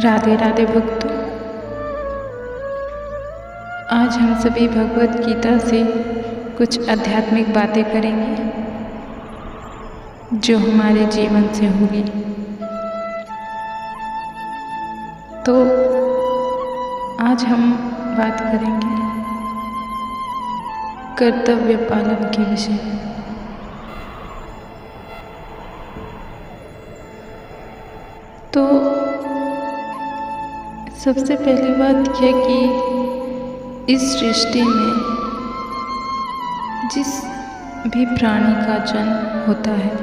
राधे राधे भक्तों। आज हम सभी भगवत गीता से कुछ आध्यात्मिक बातें करेंगे जो हमारे जीवन से होगी। तो आज हम बात करेंगे कर्तव्य पालन के विषय में। तो सबसे पहली बात यह कि इस सृष्टि में जिस भी प्राणी का जन्म होता है,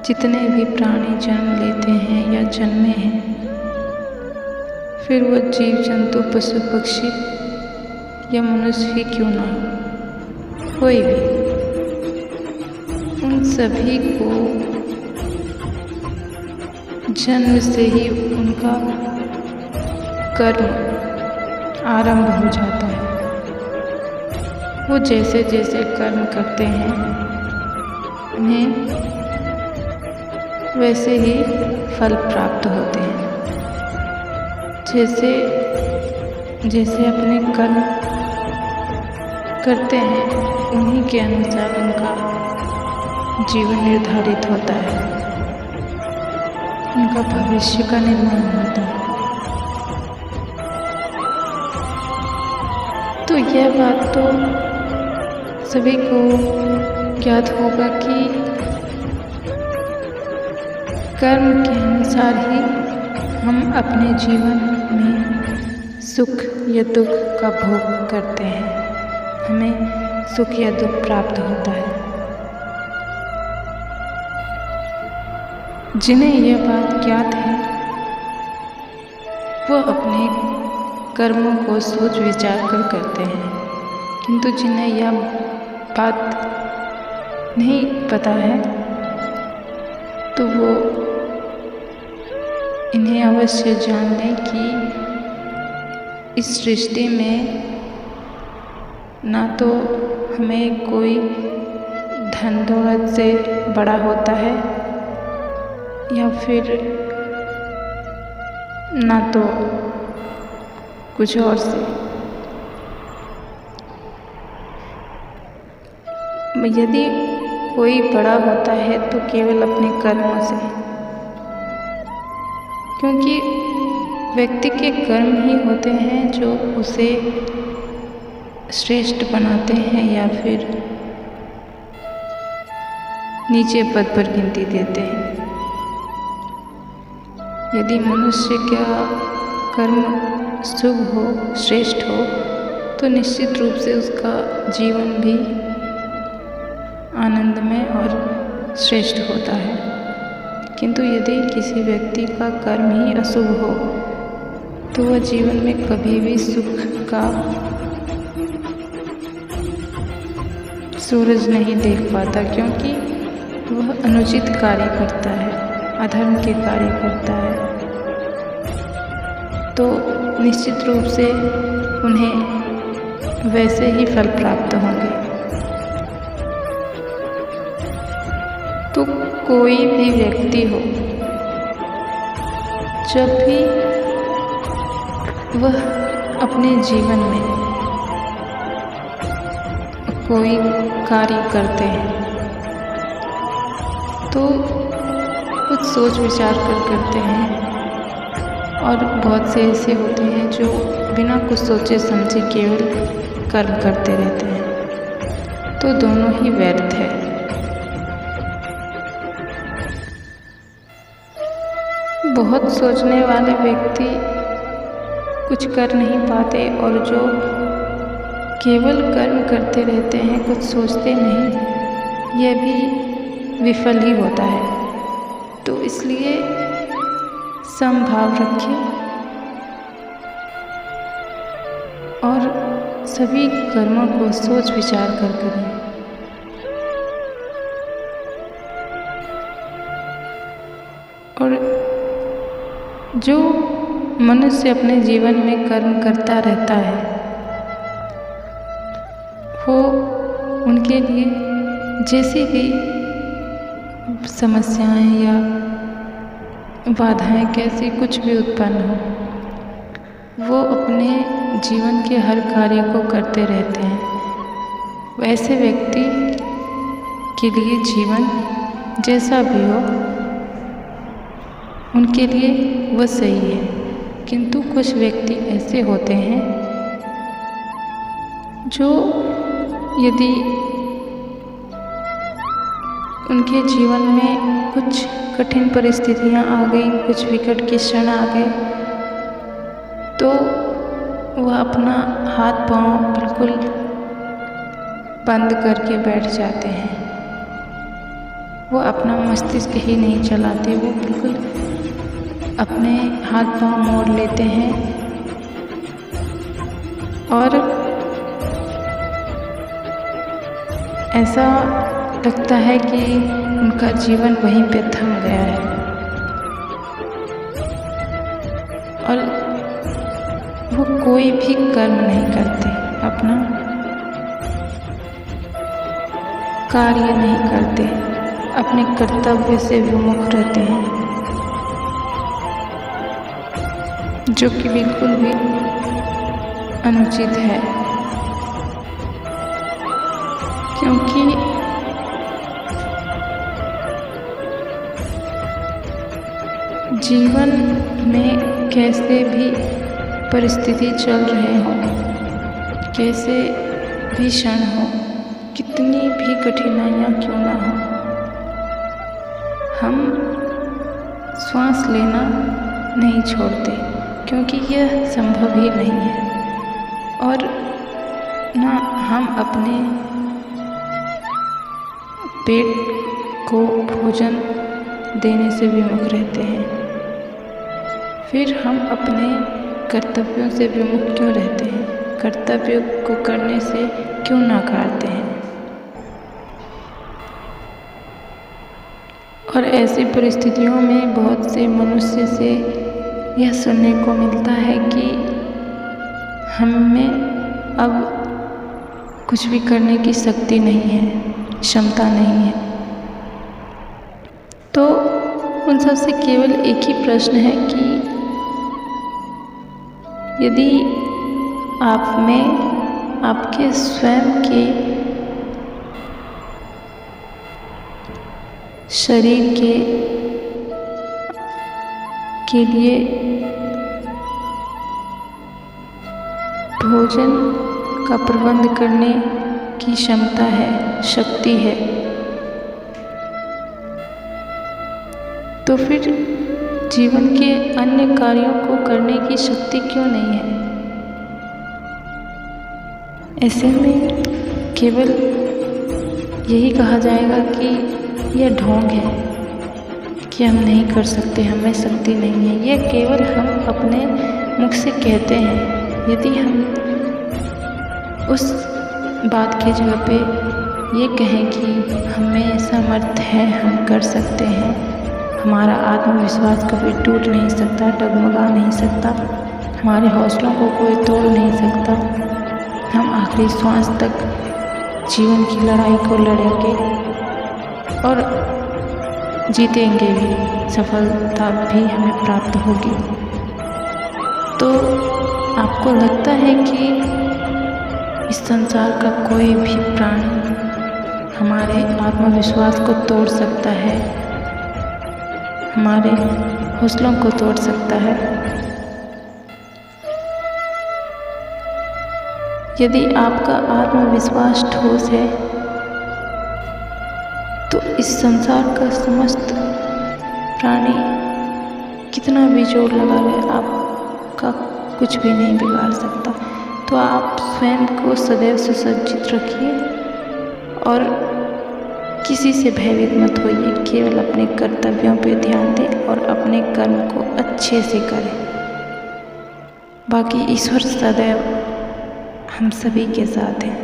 जितने भी प्राणी जन्म लेते हैं या जन्मे हैं, फिर वो जीव जंतु पशु पक्षी या मनुष्य ही क्यों ना हो, कोई भी, उन सभी को जन्म से ही उनका कर्म आरंभ हो जाता है। वो जैसे जैसे कर्म करते हैं उन्हें वैसे ही फल प्राप्त होते हैं। जैसे जैसे अपने कर्म करते हैं उन्हीं के अनुसार उनका जीवन निर्धारित होता है, उनका भविष्य का निर्माण होता है। तो यह बात तो सभी को ज्ञात होगा कि कर्म के अनुसार ही हम अपने जीवन में सुख या दुख का भोग करते हैं, हमें सुख या दुख प्राप्त होता है। जिन्हें यह बात ज्ञात है वह अपने कर्मों को सोच विचार कर करते हैं, किंतु जिन्हें यह बात नहीं पता है तो वो इन्हें अवश्य जान लें कि इस सृष्टि में ना तो हमें कोई धन दौलत से बड़ा होता है या फिर ना तो कुछ और से। यदि कोई बड़ा होता है तो केवल अपने कर्मों से, क्योंकि व्यक्ति के कर्म ही होते हैं जो उसे श्रेष्ठ बनाते हैं या फिर नीचे पद पर गिनती देते हैं। यदि मनुष्य का कर्म शुभ हो, श्रेष्ठ हो, तो निश्चित रूप से उसका जीवन भी आनंदमय और श्रेष्ठ होता है। किंतु यदि किसी व्यक्ति का कर्म ही अशुभ हो तो वह जीवन में कभी भी सुख का सूरज नहीं देख पाता, क्योंकि वह अनुचित कार्य करता है, अधर्म के कार्य करता है। तो निश्चित रूप से उन्हें वैसे ही फल प्राप्त होंगे। तो कोई भी व्यक्ति हो, जब भी वह अपने जीवन में कोई कार्य करते हैं तो कुछ सोच विचार कर करते हैं, और बहुत से ऐसे होते हैं जो बिना कुछ सोचे समझे केवल कर्म करते रहते हैं। तो दोनों ही व्यर्थ है। बहुत सोचने वाले व्यक्ति कुछ कर नहीं पाते, और जो केवल कर्म करते रहते हैं, कुछ सोचते नहीं, यह भी विफल ही होता है। तो इसलिए समभाव रखें और सभी कर्मों को सोच विचार कर करें। और जो मनुष्य अपने जीवन में कर्म करता रहता है वो उनके लिए जैसी भी समस्याएं या बाधाएं कैसी कुछ भी उत्पन्न हो, वो अपने जीवन के हर कार्य को करते रहते हैं। वैसे व्यक्ति के लिए जीवन जैसा भी हो, उनके लिए वह सही है। किंतु कुछ व्यक्ति ऐसे होते हैं जो यदि उनके जीवन में कुछ कठिन परिस्थितियां आ गई, कुछ विकट के क्षण आ गए, तो वह अपना हाथ पांव बिल्कुल बंद करके बैठ जाते हैं। वो अपना मस्तिष्क ही नहीं चलाते, वो बिल्कुल अपने हाथ पांव मोड़ लेते हैं और ऐसा लगता है कि उनका जीवन वहीं पे थम गया है और वो कोई भी कर्म नहीं करते, अपना कार्य नहीं करते, अपने कर्तव्य से विमुख रहते हैं, जो कि बिल्कुल भी अनुचित है। क्योंकि जीवन में कैसे भी परिस्थिति चल रहे हों, कैसे भी क्षण हो, कितनी भी कठिनाइयाँ क्यों ना हो, हम श्वास लेना नहीं छोड़ते, क्योंकि यह संभव ही नहीं है। और ना हम अपने पेट को भोजन देने से विमुख रहते हैं, फिर हम अपने कर्तव्यों से विमुख क्यों रहते हैं, कर्तव्य को करने से क्यों नकारते हैं। और ऐसी परिस्थितियों में बहुत से मनुष्य से यह सुनने को मिलता है कि हम में अब कुछ भी करने की शक्ति नहीं है, क्षमता नहीं है। तो उन सबसे केवल एक ही प्रश्न है कि यदि आप में आपके स्वयं के शरीर के लिए भोजन का प्रबंध करने की क्षमता है, शक्ति है, तो फिर जीवन के अन्य कार्यों को करने की शक्ति क्यों नहीं है। ऐसे में केवल यही कहा जाएगा कि यह ढोंग है कि हम नहीं कर सकते, हमें शक्ति नहीं है। यह केवल हम अपने मुख से कहते हैं। यदि हम उस बात की जगह पे ये कहें कि हमें सामर्थ्य है, हम कर सकते हैं, हमारा आत्मविश्वास कभी टूट नहीं सकता, डगमगा नहीं सकता, हमारे हौसलों को कोई तोड़ नहीं सकता, हम आखिरी श्वास तक जीवन की लड़ाई को लड़ेंगे और जीतेंगे भी, सफलता भी हमें प्राप्त होगी। तो आपको लगता है कि इस संसार का कोई भी प्राणी हमारे आत्मविश्वास को तोड़ सकता है, हमारे हौसलों को तोड़ सकता है? यदि आपका आत्मविश्वास ठोस है तो इस संसार का समस्त प्राणी कितना भी जोर लगा ले, आपका कुछ भी नहीं बिगाड़ सकता। तो आप स्वयं को सदैव सुसज्जित रखिए और किसी से भयभीत मत होइए, केवल अपने कर्तव्यों पर ध्यान दें और अपने कर्म को अच्छे से करें। बाकी ईश्वर सदैव हम सभी के साथ हैं।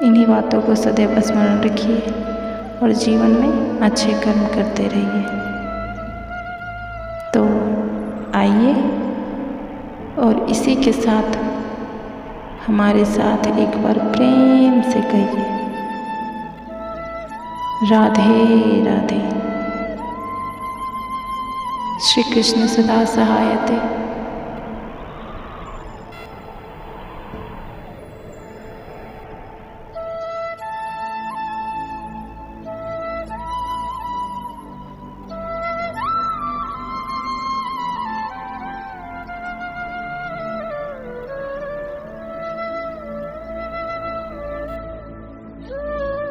इन्हीं बातों को सदैव स्मरण रखिए और जीवन में अच्छे कर्म करते रहिए। तो आइए और इसी के साथ हमारे साथ एक बार प्रेम से कहिए, राधे राधे। श्री कृष्ण सदा सहायते।